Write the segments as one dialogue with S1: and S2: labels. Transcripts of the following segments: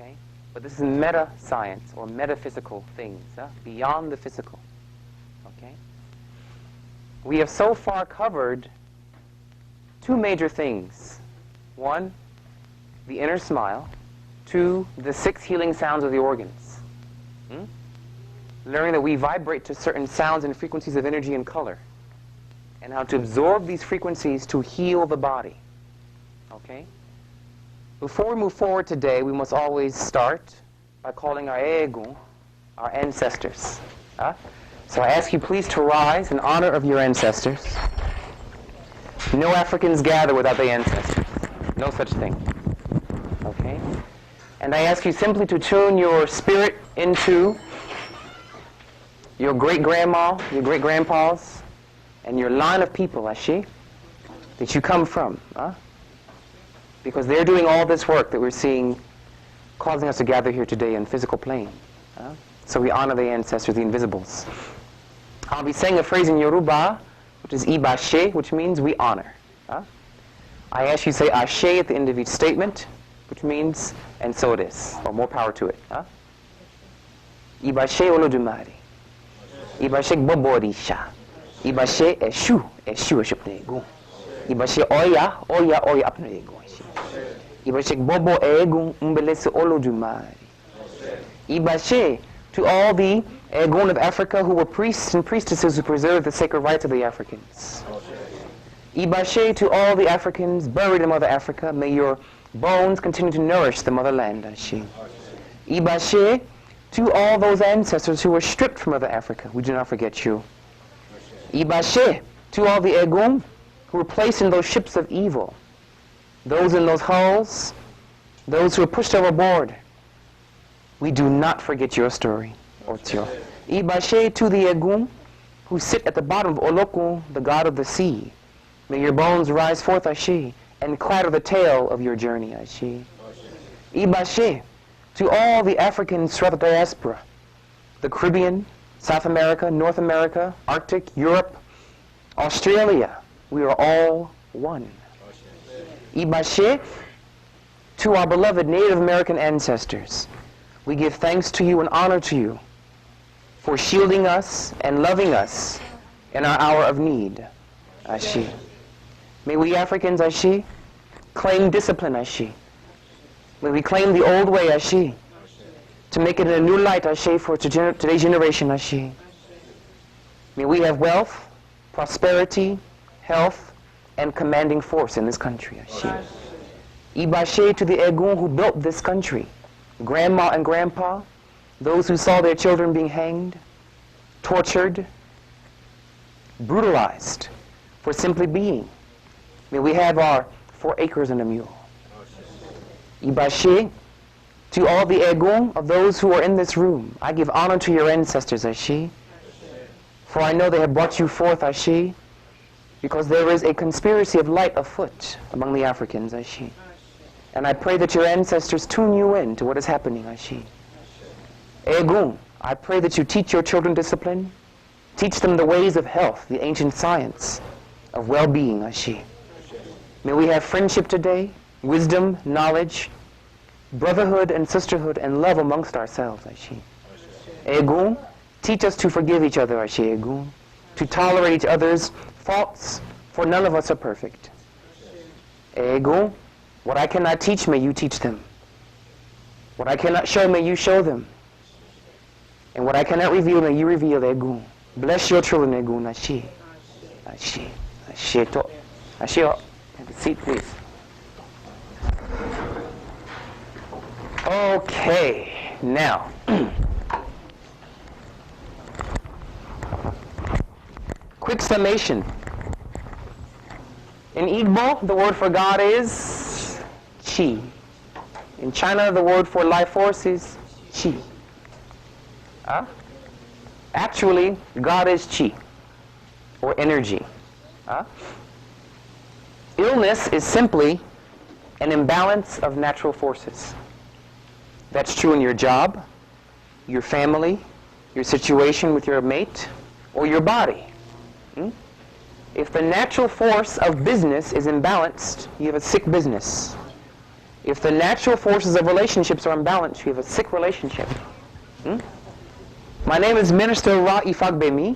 S1: Okay? But this is meta-science, or metaphysical things, beyond the physical. Okay? We have so far covered two major things. One, the inner smile. Two, the 6 healing sounds of the organs. Learning that we vibrate to certain sounds and frequencies of energy and color, and how to absorb these frequencies to heal the body. Okay? Before we move forward today, we must always start by calling our Egun, our ancestors. So I ask you please to rise in honor of your ancestors. No Africans gather without their ancestors. No such thing. Okay? And I ask you simply to tune your spirit into your great-grandma, your great-grandpas, and your line of people, Ashi, that you come from. Because they're doing all this work that we're seeing, causing us to gather here today in physical plane. So we honor the ancestors, the invisibles. I'll be saying a phrase in Yoruba, which is Ibashe, which means we honor. I ask you to say Ashe at the end of each statement, which means, and so it is, or more power to it. Ibashe Olodumare. Ibashe Boborisha. Ibashe Eshu Eshupnego. Ibashe Oya Apnego. Ibashe Bobo Egun Umbelese Olodumare. Ibashe to all the Egun of Africa who were priests and priestesses who preserved the sacred rights of the Africans. Ibashe to all the Africans buried in Mother Africa, may your bones continue to nourish the motherland. Ashe. Ibashe to all those ancestors who were stripped from Mother Africa, we do not forget you. Ibashe to all the Egun who were placed in those ships of evil, those in those hulls, those who were pushed overboard. We do not forget your story, Otio. Ibashe to the Egun who sit at the bottom of Olokun, the god of the sea. May your bones rise forth, Ashe, and clatter the tale of your journey, Ashe. Ibashe to all the Africans throughout the diaspora, the Caribbean, South America, North America, Arctic, Europe, Australia. We are all one. Ibashe to our beloved Native American ancestors. We give thanks to you and honor to you for shielding us and loving us in our hour of need. Ashe. May we Africans, Ashe, claim discipline, Ashe. May we claim the old way, Ashe, to make it in a new light, Ashe, for today's generation, Ashe. May we have wealth, prosperity, health, and commanding force in this country, Ashe. Ibashe to the Egun who built this country, grandma and grandpa, those who saw their children being hanged, tortured, brutalized for simply being. May we have our 4 acres and a mule. Ibashe to all the Egun of those who are in this room. I give honor to your ancestors, Ashe, for I know they have brought you forth, Ashe, because there is a conspiracy of light afoot among the Africans, Ashe. And I pray that your ancestors tune you in to what is happening, Ashe. Egun, I pray that you teach your children discipline, teach them the ways of health, the ancient science of well-being, Ashe. May we have friendship today, wisdom, knowledge, brotherhood and sisterhood, and love amongst ourselves, Ashe. Egun, teach us to forgive each other, Ashe Egun, to tolerate each other's faults, for none of us are perfect. Egun, what I cannot teach, may you teach them. What I cannot show, may you show them. And what I cannot reveal, may you reveal, Egun. Bless your children, Egun, Ashe. Ashe. Ashe. Ashe. Have a seat, please. Okay, now. Quick summation. In Igbo, the word for God is Chi. In China, the word for life force is Chi. Actually, God is Chi, or energy. Illness is simply an imbalance of natural forces. That's true in your job, your family, your situation with your mate, or your body. If the natural force of business is imbalanced, you have a sick business. If the natural forces of relationships are imbalanced, you have a sick relationship. My name is Minister Ra Ifagbemi.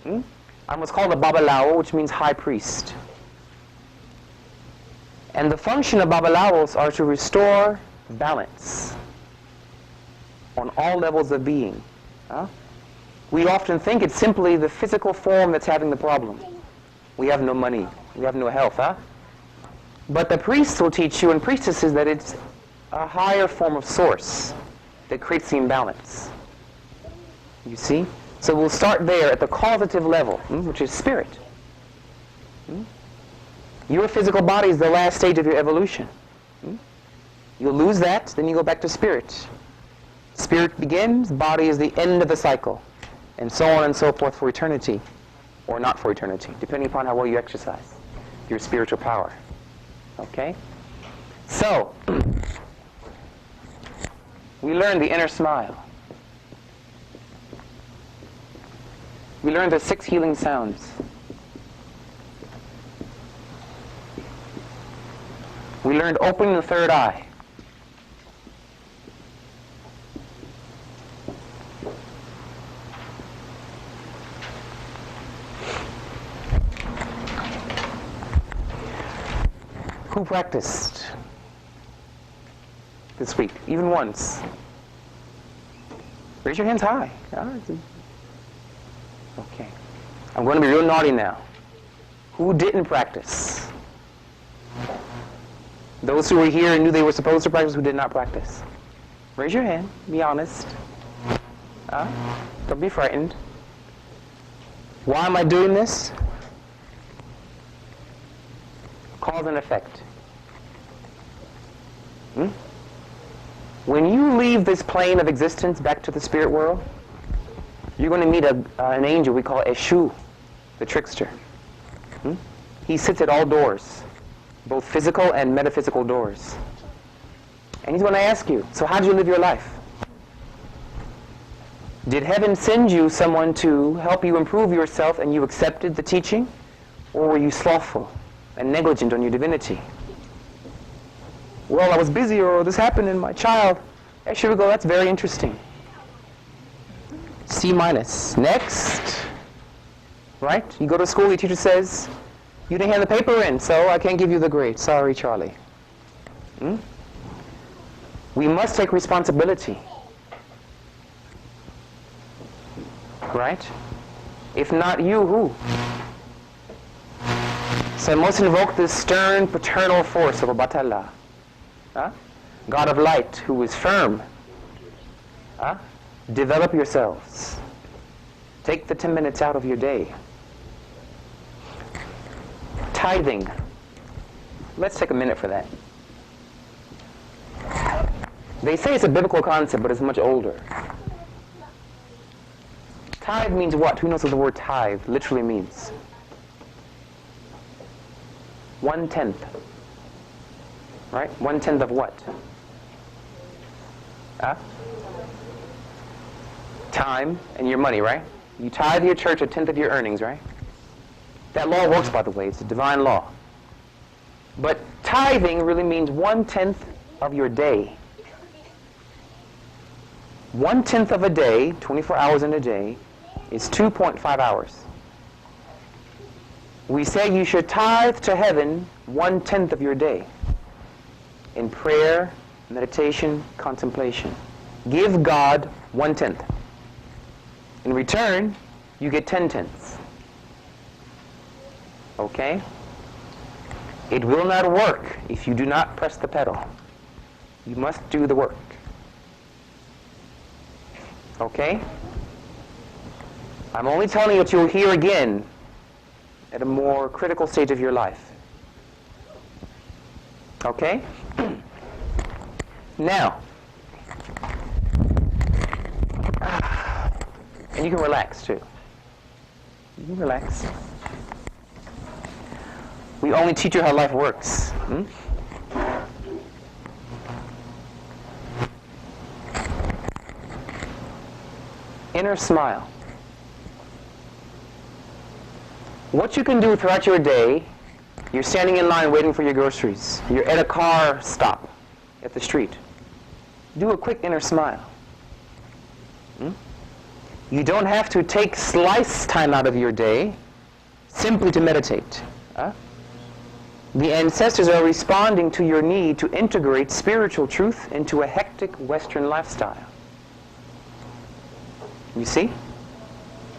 S1: I'm what's called a Babalawo, which means high priest. And the function of Babalawos are to restore balance on all levels of being. We often think it's simply the physical form that's having the problem. We have no money. We have no health. But the priests will teach you, and priestesses, that it's a higher form of source that creates the imbalance. You see? So we'll start there at the causative level, which is spirit. Your physical body is the last stage of your evolution. You'll lose that, then you go back to spirit. Spirit begins, body is the end of the cycle, and so on and so forth for eternity, or not for eternity, depending upon how well you exercise your spiritual power. Okay? So, we learned the inner smile. We learned the 6 healing sounds. We learned opening the third eye. Who practiced this week, even once? Raise your hands high. Okay. I'm going to be real naughty now. Who didn't practice? Those who were here and knew they were supposed to practice, who did not practice? Raise your hand. Be honest. Don't be frightened. Why am I doing this? Cause and effect. When you leave this plane of existence back to the spirit world, you're going to meet an angel we call Eshu, the trickster. He sits at all doors, both physical and metaphysical doors. And he's going to ask you, so how did you live your life? Did heaven send you someone to help you improve yourself and you accepted the teaching? Or were you slothful and negligent on your divinity? Well, I was busy, or this happened in my child. Actually, we go, that's very interesting. C-. Next. Right? You go to school, your teacher says, you didn't hand the paper in, so I can't give you the grade. Sorry, Charlie. We must take responsibility. Right? If not you, who? So I must invoke this stern paternal force of Obatala. God of light, who is firm. Develop yourselves. Take the 10 minutes out of your day. Tithing. Let's take a minute for that. They say it's a biblical concept, but it's much older. Tithe means what? Who knows what the word tithe literally means? 1/10. Right? 1/10 of what? Time and your money, right? You tithe your church 1/10 of your earnings, right? That law works, by the way. It's a divine law. But tithing really means 1/10 of your day. 1/10 of a day, 24 hours in a day, is 2.5 hours. We say you should tithe to heaven 1/10 of your day in prayer, meditation, contemplation. Give God 1/10. In return, you get 10/10. Okay? It will not work if you do not press the pedal. You must do the work. Okay? I'm only telling you what you'll hear again at a more critical stage of your life. Okay? Now, and you can relax too. You can relax. We only teach you how life works. Inner smile. What you can do throughout your day, you're standing in line waiting for your groceries. You're at a car stop. at the street. Do a quick inner smile. You don't have to take slice time out of your day simply to meditate. The ancestors are responding to your need to integrate spiritual truth into a hectic Western lifestyle. You see?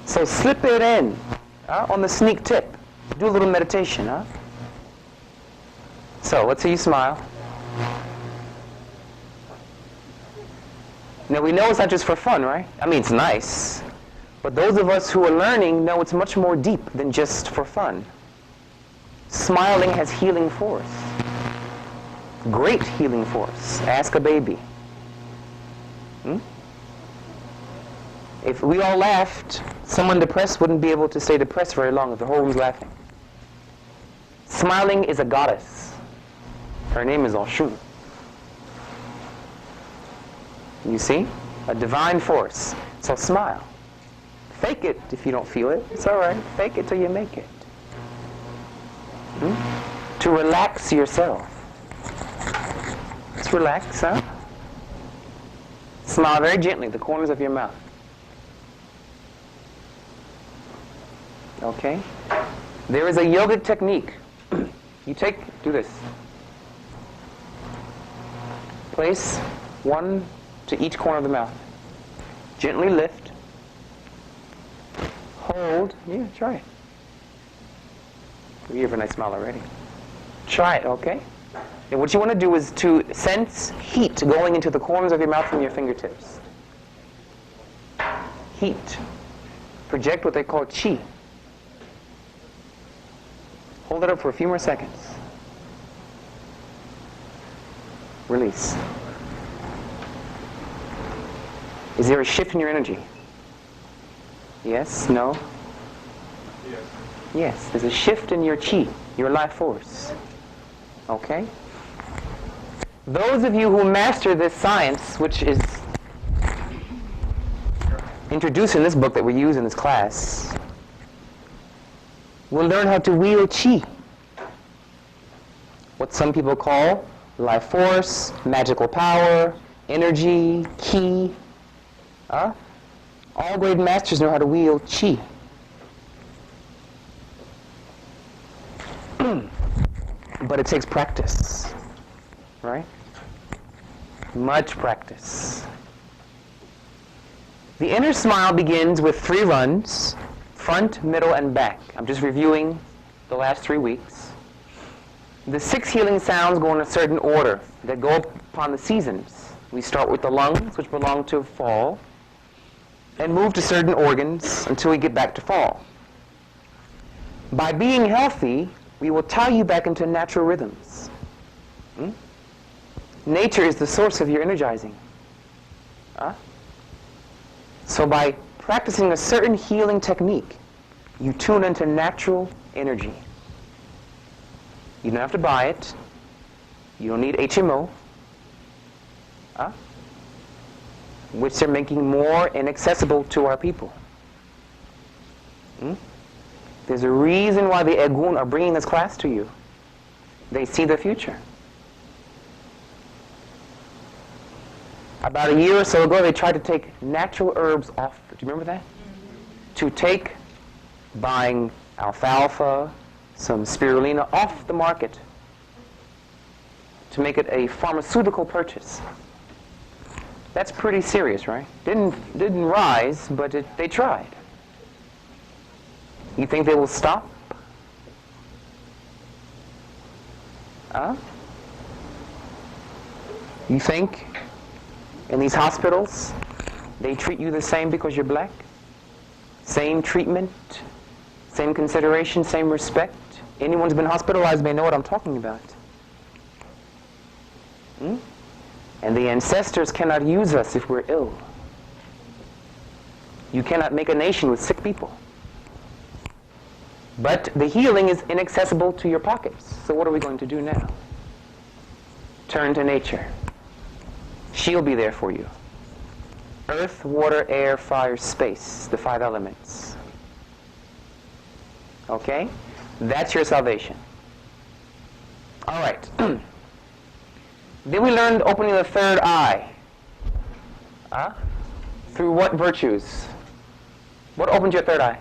S1: So slip it in on the sneak tip. Do a little meditation. So let's see you smile. Now we know it's not just for fun, right? I mean, it's nice. But those of us who are learning know it's much more deep than just for fun. Smiling has healing force. Great healing force. Ask a baby. If we all laughed, someone depressed wouldn't be able to stay depressed very long if the whole room's laughing. Smiling is a goddess. Her name is Oshun. You see? A divine force. So smile. Fake it if you don't feel it. It's all right. Fake it till you make it. To relax yourself. Let's relax, huh? Smile very gently, the corners of your mouth. Okay? There is a yogic technique. Do this. Place one to each corner of the mouth. Gently lift. Hold. Yeah, try it. You have a nice smile already. Try it, okay? And what you want to do is to sense heat going into the corners of your mouth from your fingertips. Heat. Project what they call chi. Hold it up for a few more seconds. Release. Is there a shift in your energy? Yes? No?
S2: Yes.
S1: Yes, there's a shift in your chi, your life force. Okay? Those of you who master this science, which is introduced in this book that we use in this class, will learn how to wield chi. What some people call life force, magical power, energy, ki. All great masters know how to wield chi. But it takes practice, right? Much practice. The inner smile begins with 3 runs, front, middle, and back. I'm just reviewing the last 3 weeks. The 6 healing sounds go in a certain order that go upon the seasons. We start with the lungs, which belong to fall, and move to certain organs until we get back to fall. By being healthy, we will tie you back into natural rhythms. Nature is the source of your energizing. So by practicing a certain healing technique, you tune into natural energy. You don't have to buy it. You don't need HMO. Which they're making more inaccessible to our people. There's a reason why the Egun are bringing this class to you. They see the future. About a year or so ago, they tried to take natural herbs off. Do you remember that? To take buying alfalfa, some spirulina off the market to make it a pharmaceutical purchase. That's pretty serious, right? Didn't rise, but they tried. You think they will stop? You think in these hospitals they treat you the same because you're black? Same treatment, same consideration, same respect? Anyone who's been hospitalized may know what I'm talking about. And the ancestors cannot use us if we're ill. You cannot make a nation with sick people. But the healing is inaccessible to your pockets. So what are we going to do now? Turn to nature. She'll be there for you. Earth, water, air, fire, space, the 5 elements. Okay? That's your salvation. All right. Then we learned opening the third eye. Through what virtues? What opens your third eye?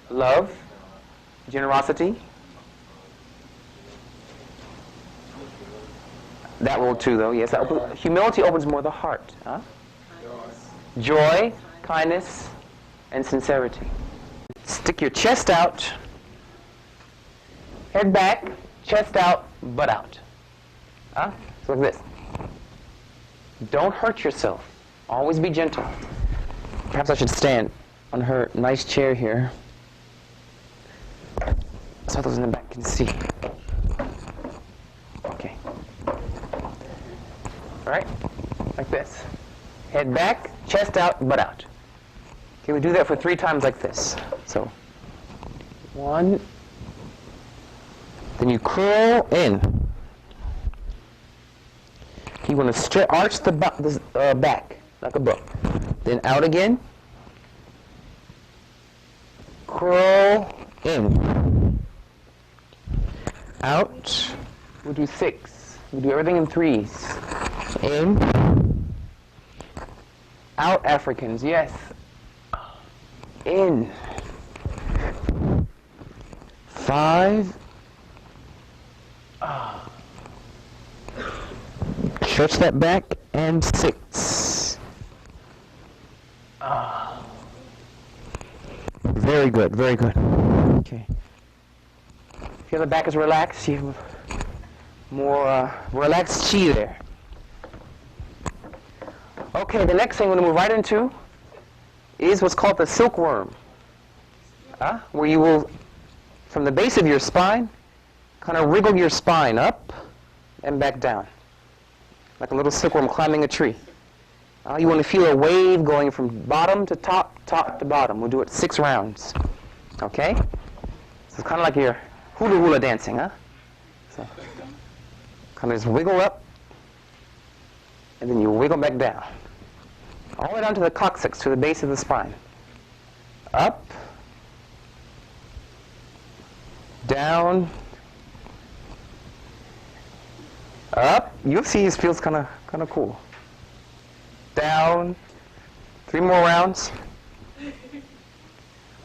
S1: Love, generosity. That will too, though. Yes, humility opens more the heart. Joy, kindness, and sincerity. Stick your chest out, head back, chest out, butt out. So like this. Don't hurt yourself. Always be gentle. Perhaps I should stand on her nice chair here, so those in the back can see. Okay. All right, like this. Head back, chest out, butt out. Okay, we do that for 3 times like this. So, 1. Then you curl in. You want to arch the back like a book. Then out again. Curl in. Out. We'll do 6. We'll do everything in 3s. In. Out, Africans. Yes. In. 5. Stretch that back, and 6. Very good, very good. Okay. Feel the back is relaxed. You have more relaxed chi there. Okay, the next thing we're going to move right into is what's called the silkworm, where you will, from the base of your spine, kind of wriggle your spine up and back down, like a little silkworm climbing a tree. You want to feel a wave going from bottom to top, top to bottom. We'll do it 6 rounds. Okay? So it's kind of like your hula hula dancing, So kind of just wiggle up, and then you wiggle back down. All the way down to the coccyx, to the base of the spine. Up, down, up. You'll see it feels kind of cool. Down. 3 more rounds.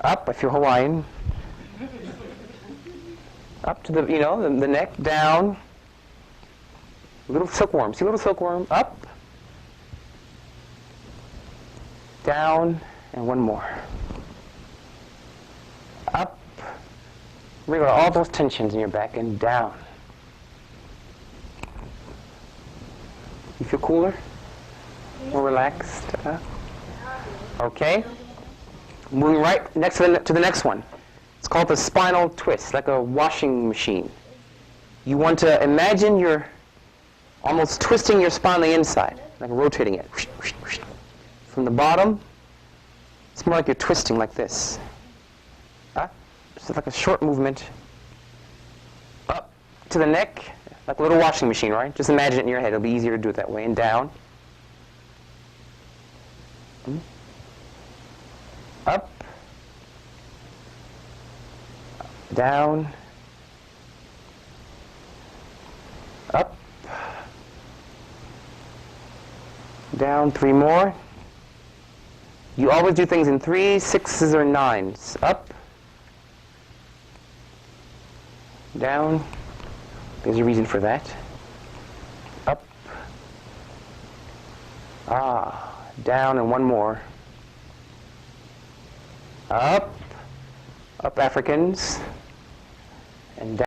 S1: Up. I feel Hawaiian. Up to the the neck. Down. Little silkworm. See little silkworm. Up. Down. And 1 more. Up. Wriggle all those tensions in your back and down. You feel cooler? More relaxed? Okay. Moving right next to the next one. It's called the spinal twist, like a washing machine. You want to imagine you're almost twisting your spine on the inside, like rotating it. From the bottom, it's more like you're twisting like this. Just like a short movement. Up to the neck, like a little washing machine, right? Just imagine it in your head. It'll be easier to do it that way. And down. Up. Down. Up. Down. 3 more. You always do things in 3s, 6s, or 9s. Up. Down. There's a reason for that. Up. Down, and 1 more. Up. Up, Africans. And down.